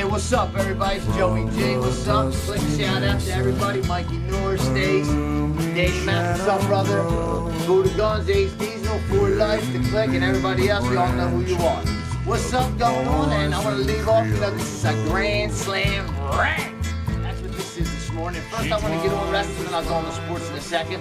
what's up, everybody? It's Joey J. What's up? Quick shout out to everybody. Mikey Noor, Stace, Dave Matt, what's up, brother? Buddha Guns, Ace Diesel, For Life, The Click, and everybody else. We all know who you are. What's up going on? And I want to leave off, this is a Grand Slam Rant. That's what this is this morning. First, I want to get on wrestling, and I'll go on the sports in a second.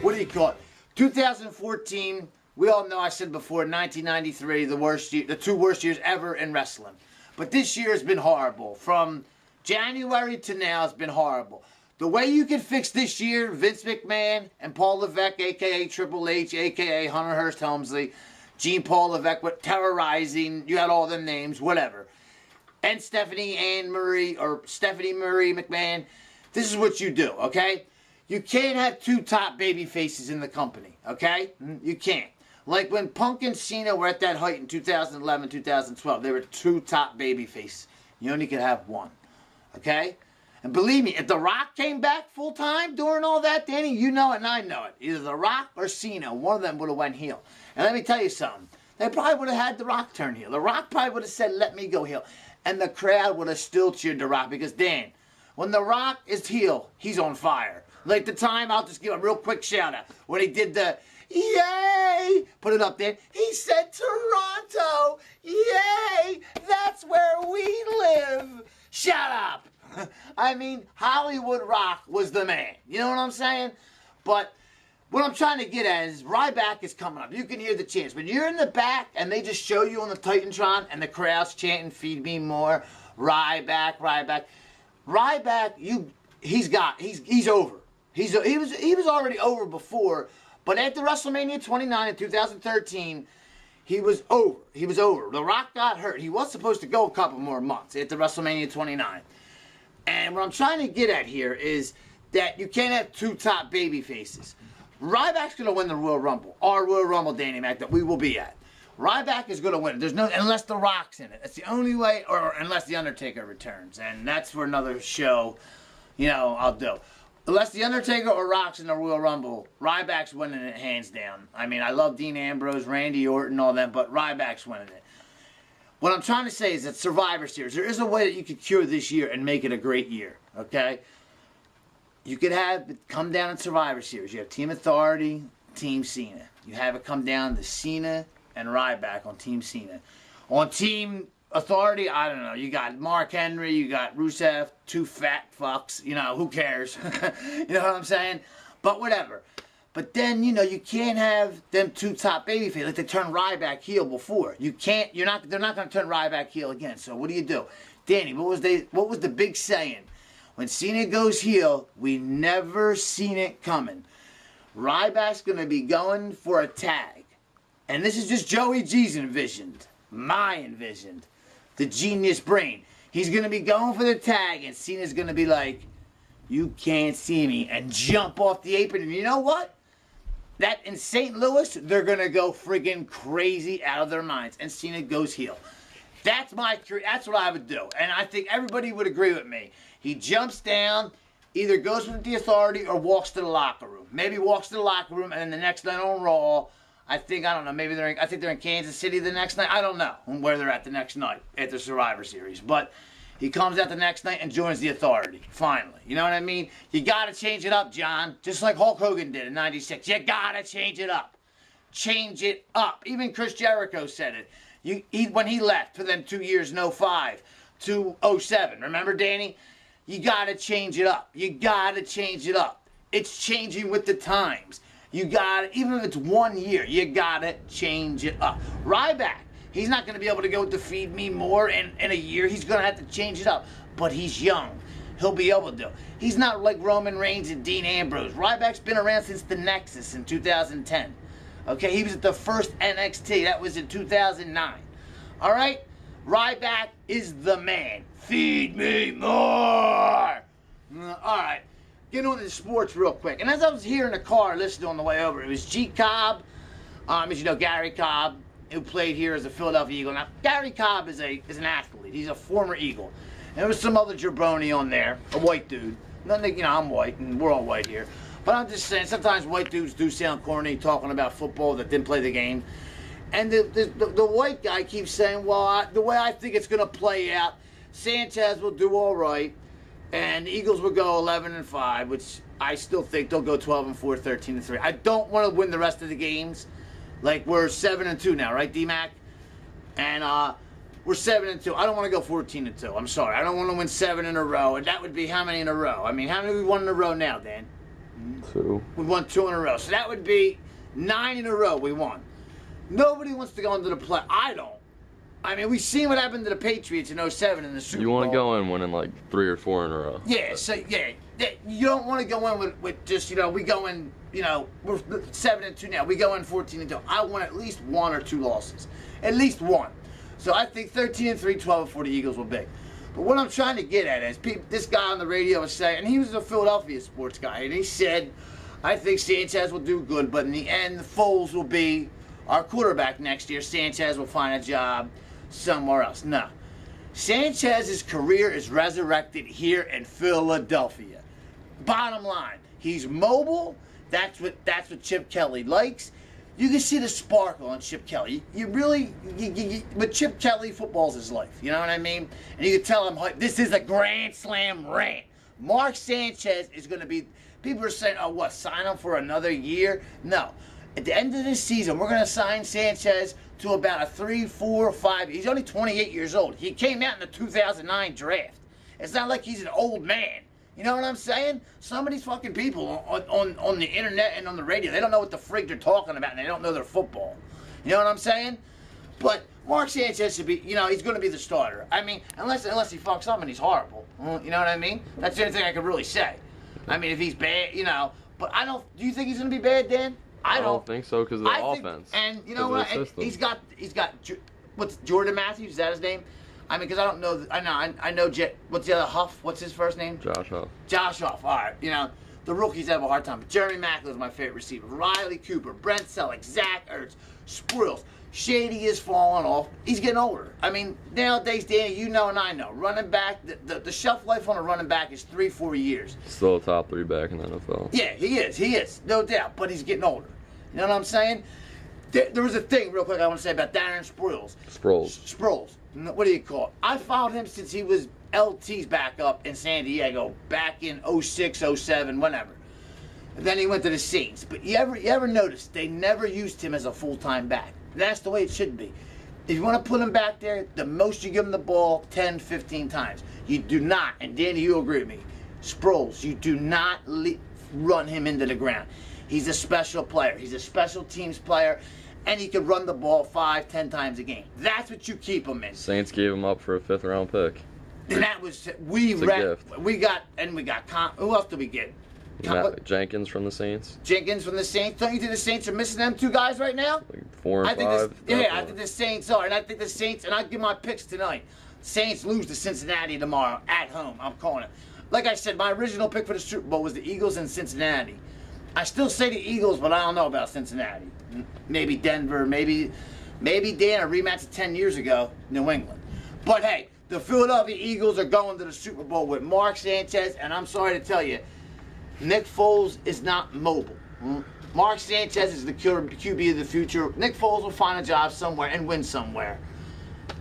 What do you call it? 2014, we all know I said before, 1993, the two worst years ever in wrestling. But this year has been horrible. From January to now, it's been horrible. The way you can fix this year, Vince McMahon and Paul Levesque, a.k.a. Triple H, a.k.a. Hunter Hearst Helmsley, Jean Paul Levesque, terrorizing, you had all them names, whatever. And Stephanie Murray McMahon. This is what you do, okay? You can't have two top baby faces in the company, okay? You can't. Like when Punk and Cena were at that height in 2011, 2012, they were two top baby faces. You only could have one, okay? And believe me, if The Rock came back full time during all that, Danny, you know it and I know it. Either The Rock or Cena, one of them would have went heel. And let me tell you something. They probably would have had The Rock turn heel. The Rock probably would have said, let me go heel. And the crowd would have still cheered The Rock because, Dan, when The Rock is heel, he's on fire. Like the time, I'll just give a real quick shout out. When he did the, yay, put it up there. He said, Toronto, yay, that's where we live. Shut up. I mean, Hollywood Rock was the man. You know what I'm saying? But what I'm trying to get at is Ryback is coming up. You can hear the chants. When you're in the back and they just show you on the Titantron and the crowd's chanting, feed me more, Ryback, Ryback. Ryback, he's over. He was already over before, but after WrestleMania 29 in 2013, he was over. He was over. The Rock got hurt. He was supposed to go a couple more months after WrestleMania 29. And what I'm trying to get at here is that you can't have two top baby faces. Ryback's going to win the Royal Rumble. Our Royal Rumble, Danny Mac, that we will be at. Ryback is going to win. There's no, unless The Rock's in it. That's the only way, or unless The Undertaker returns. And that's for another show, I'll do. Unless The Undertaker or Rock's in the Royal Rumble, Ryback's winning it hands down. I mean, I love Dean Ambrose, Randy Orton, all them, but Ryback's winning it. What I'm trying to say is that Survivor Series, there is a way that you could cure this year and make it a great year, okay? You could have it come down in Survivor Series. You have Team Authority, Team Cena. You have it come down to Cena and Ryback on Team Cena. On Team Authority, I don't know. You got Mark Henry, you got Rusev, two fat fucks. Who cares? You know what I'm saying? But whatever. But then, you can't have them two top babyface like they turned Ryback heel before. You can't, they're not going to turn Ryback heel again. So what do? Danny, what was the big saying? When Cena goes heel, we never seen it coming. Ryback's going to be going for a tag. And this is just Joey G's envisioned. My envisioned. The genius brain. He's going to be going for the tag, and Cena's going to be like, you can't see me, and jump off the apron. And you know what? That in St. Louis, they're going to go friggin' crazy out of their minds, and Cena goes heel. That's what I would do, and I think everybody would agree with me. He jumps down, either goes with the Authority or walks to the locker room. Maybe walks to the locker room, and then the next night on Raw, I think they're in Kansas City the next night. I don't know where they're at the next night at the Survivor Series. But he comes out the next night and joins the Authority, finally. You know what I mean? You got to change it up, John. Just like Hulk Hogan did in 96. You got to change it up. Change it up. Even Chris Jericho said it. When he left for them 2 years, 05 to 07. Remember, Danny? You got to change it up. You got to change it up. It's changing with the times. You got to, even if it's 1 year, you got to change it up. Ryback, he's not going to be able to go to Feed Me More in a year. He's going to have to change it up. But he's young. He'll be able to. He's not like Roman Reigns and Dean Ambrose. Ryback's been around since the Nexus in 2010. Okay, he was at the first NXT. That was in 2009. All right? Ryback is the man. Feed me more. All right. Get on to the sports real quick. And as I was here in the car listening on the way over, it was G. Cobb, as you know, Gary Cobb, who played here as a Philadelphia Eagle. Now, Gary Cobb is an athlete. He's a former Eagle. And there was some other jabroni on there, a white dude. Nothing, I'm white, and we're all white here. But I'm just saying, sometimes white dudes do sound corny talking about football that didn't play the game. And the white guy keeps saying, well, the way I think it's going to play out, Sanchez will do all right, and the Eagles will go 11-5, which I still think they'll go 12-4, 13-3. I don't want to win the rest of the games. Like, we're 7-2 now, right, D-Mac? And we're 7-2. I don't want to go 14-2. I'm sorry. I don't want to win 7 in a row. And that would be how many in a row? I mean, how many we won in a row now, Dan? 2. We won 2 in a row. So that would be 9 in a row we won. Nobody wants to go into the play. I don't. I mean, we've seen what happened to the Patriots in 07 in the Super Bowl. You want to go in winning like 3 or 4 in a row. Yeah, so, yeah. You don't want to go in with just, we go in, we're 7-2 now. We go in 14-2. I want at least 1 or 2 losses. At least 1. So I think 13-3, 12-4 the Eagles will be. But what I'm trying to get at is, this guy on the radio was saying, and he was a Philadelphia sports guy, and he said, I think Sanchez will do good, but in the end, Foles will be our quarterback next year. Sanchez will find a job somewhere else. No. Sanchez's career is resurrected here in Philadelphia. Bottom line, he's mobile. That's what Chip Kelly likes. You can see the sparkle on Chip Kelly. With Chip Kelly, football's his life. You know what I mean? And you can tell him, this is a Grand Slam rant. Mark Sanchez is going to be, people are saying, oh, what, sign him for another year? No. At the end of this season, we're going to sign Sanchez to about a 3, 4, 5. He's only 28 years old. He came out in the 2009 draft. It's not like he's an old man. You know what I'm saying? Some of these fucking people on the internet and on the radio, they don't know what the frig they're talking about, and they don't know their football. You know what I'm saying? But Mark Sanchez should be, he's going to be the starter. I mean, unless he fucks up and he's horrible. You know what I mean? That's the only thing I could really say. I mean, if he's bad, but I don't. Do you think he's going to be bad, Dan? I don't think so because of the offense. And you know what? And he's got. What's Jordan Matthews? Is that his name? I mean, because I don't know. I know. What's the other Huff? What's his first name? Josh Huff. Josh Huff. All right. The rookies have a hard time. But Jeremy Maclin is my favorite receiver. Riley Cooper, Brent Selleck, Zach Ertz, Sproles. Shady is falling off. He's getting older. I mean, nowadays, Danny, you know and I know, running back, the shelf life on a running back is 3-4 years. Still a top 3 back in the NFL. Yeah, he is, no doubt. But he's getting older. You know what I'm saying? There was a thing, real quick, I want to say about Darren Sproles. Sproles. What do you call it? I followed him since he was LT's backup in San Diego back in 06, 07, whenever. And then he went to the Saints. But you ever notice they never used him as a full-time back? That's the way it should be. If you want to put him back there, the most you give him the ball, 10, 15 times. You do not, and Danny, you agree with me, Sproles, you do not run him into the ground. He's a special player. He's a special teams player, and he can run the ball 5, 10 times a game. That's what you keep him in. Saints gave him up for a 5th round pick. And that was, gift. we got, who else did we get? Jenkins from the Saints. Jenkins from the Saints. Don't you think the Saints are missing them 2 guys right now? Like 4 and 5. I think the Saints are. And I think the Saints, and I'll give my picks tonight. Saints lose to Cincinnati tomorrow at home. I'm calling it. Like I said, my original pick for the Super Bowl was the Eagles and Cincinnati. I still say the Eagles, but I don't know about Cincinnati. Maybe Denver, maybe Dan, a rematch of 10 years ago, New England. But hey, the Philadelphia Eagles are going to the Super Bowl with Mark Sanchez, and I'm sorry to tell you, Nick Foles is not mobile. Mark Sanchez is the QB of the future. Nick Foles will find a job somewhere and win somewhere.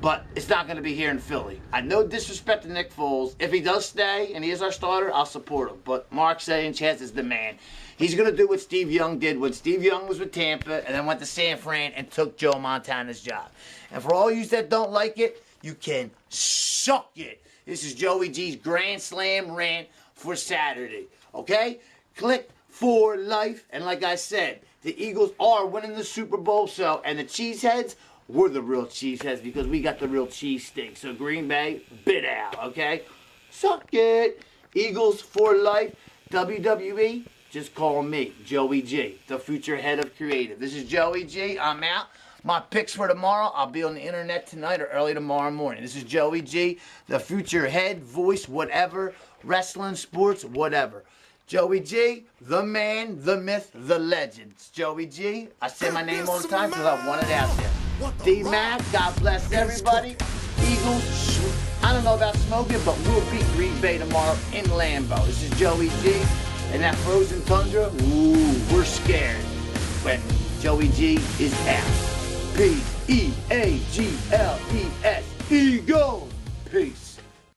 But it's not going to be here in Philly. I no disrespect to Nick Foles. If he does stay and he is our starter, I'll support him. But Mark Sanchez is the man. He's going to do what Steve Young did when Steve Young was with Tampa and then went to San Fran and took Joe Montana's job. And for all you that don't like it, you can suck it. This is Joey G's Grand Slam rant for Saturday. Okay? Click for life. And like I said, the Eagles are winning the Super Bowl. And the Cheeseheads, we're the real Cheeseheads because we got the real cheesesteak. So Green Bay, bit out. Okay? Suck it. Eagles for life. WWE, just call me, Joey G, the future head of creative. This is Joey G. I'm out. My picks for tomorrow, I'll be on the internet tonight or early tomorrow morning. This is Joey G, the future head, voice, whatever, wrestling, sports, whatever. Joey G, the man, the myth, the legend. It's Joey G. I say my name all the time because I want it out there. D-Mac, God bless everybody. Eagles, I don't know about smoking, but we'll beat Green Bay tomorrow in Lambeau. This is Joey G. And that frozen tundra, ooh, we're scared. But Joey G is out. Peace. E-A-G-L-E-S. Eagles. Peace.